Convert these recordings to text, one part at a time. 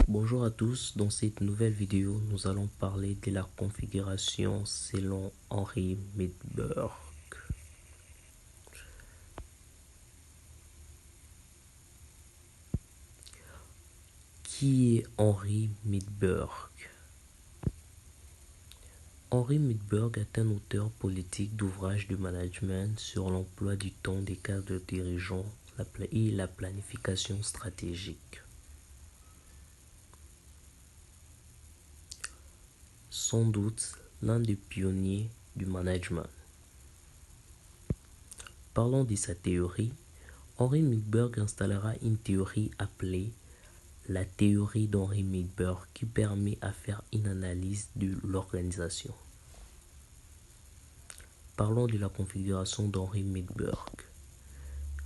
Bonjour à tous, dans cette nouvelle vidéo, nous allons parler de la configuration selon Henry Midberg. Qui est Henry Midberg? Henry Midberg est un auteur politique d'ouvrages de management sur l'emploi du temps des cadres dirigeants et la planification stratégique. Sans doute l'un des pionniers du management. Parlons de sa théorie. Henry Midberg installera une théorie appelée la théorie d'Henry Midberg qui permet à faire une analyse de l'organisation. Parlons de la configuration d'Henry Midberg.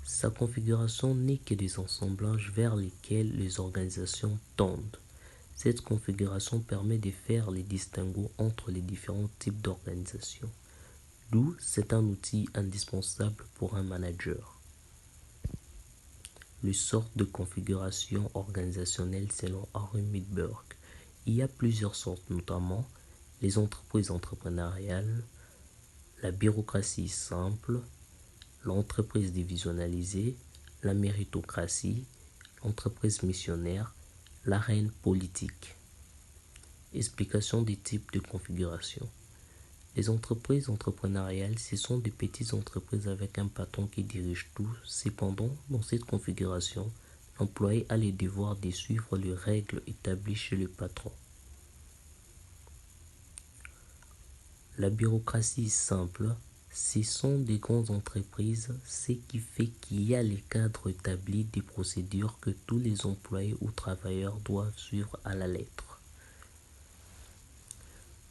Sa configuration n'est que des assemblages vers lesquels les organisations tendent. Cette configuration permet de faire les distinguos entre les différents types d'organisations. D'où c'est un outil indispensable pour un manager. Les sortes de configuration organisationnelle selon Henry Midberg. Il y a plusieurs sortes, notamment les entreprises entrepreneuriales, la bureaucratie simple, l'entreprise divisionnalisée, la méritocratie, l'entreprise missionnaire, l'arène politique. Explication des types de configuration. Les entreprises entrepreneuriales, ce sont des petites entreprises avec un patron qui dirige tout. Cependant, dans cette configuration, l'employé a le devoir de suivre les règles établies chez le patron. La bureaucratie simple, ce sont des grandes entreprises, ce qui fait qu'il y a les cadres établis des procédures que tous les employés ou travailleurs doivent suivre à la lettre.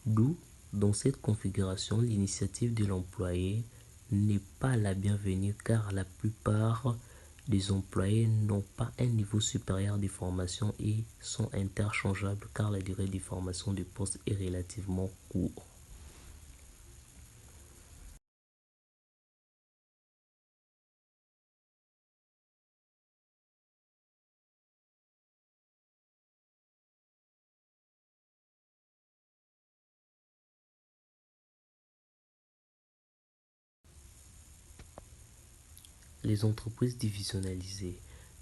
D'où, dans cette configuration, l'initiative de l'employé n'est pas la bienvenue car la plupart des employés n'ont pas un niveau supérieur de formation et sont interchangeables car la durée de formation du poste est relativement courte. Les entreprises divisionnalisées.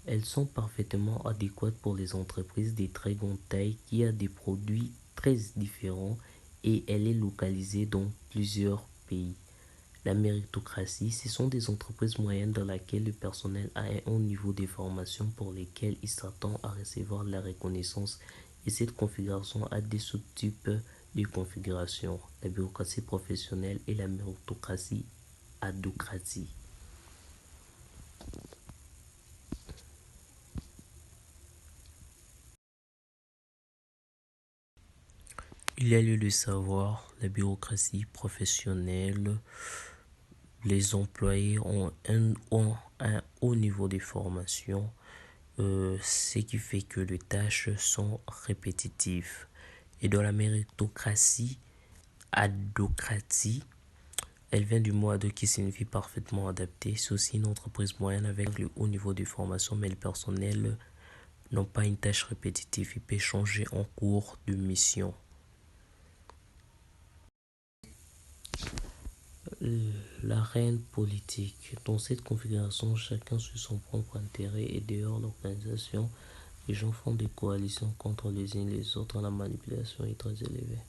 Elles sont parfaitement adéquates pour les entreprises de très grande taille qui a des produits très différents et elle est localisée dans plusieurs pays. La méritocratie, ce sont des entreprises moyennes dans lesquelles le personnel a un haut niveau de formation pour lesquelles il s'attend à recevoir la reconnaissance et cette configuration a des sous-types de configuration. La bureaucratie professionnelle et la méritocratie adocratie. Il y a lieu de savoir, la bureaucratie professionnelle, les employés ont un haut niveau de formation, ce qui fait que les tâches sont répétitives. Et dans la méritocratie, adocratie, elle vient du mot ado qui signifie parfaitement adapté. C'est aussi une entreprise moyenne avec le haut niveau de formation, mais le personnel n'a pas une tâche répétitive. Il peut changer en cours de mission. L'arène politique. Dans cette configuration, chacun suit son propre intérêt et dehors l'organisation, les gens font des coalitions contre les uns les autres. La manipulation est très élevée.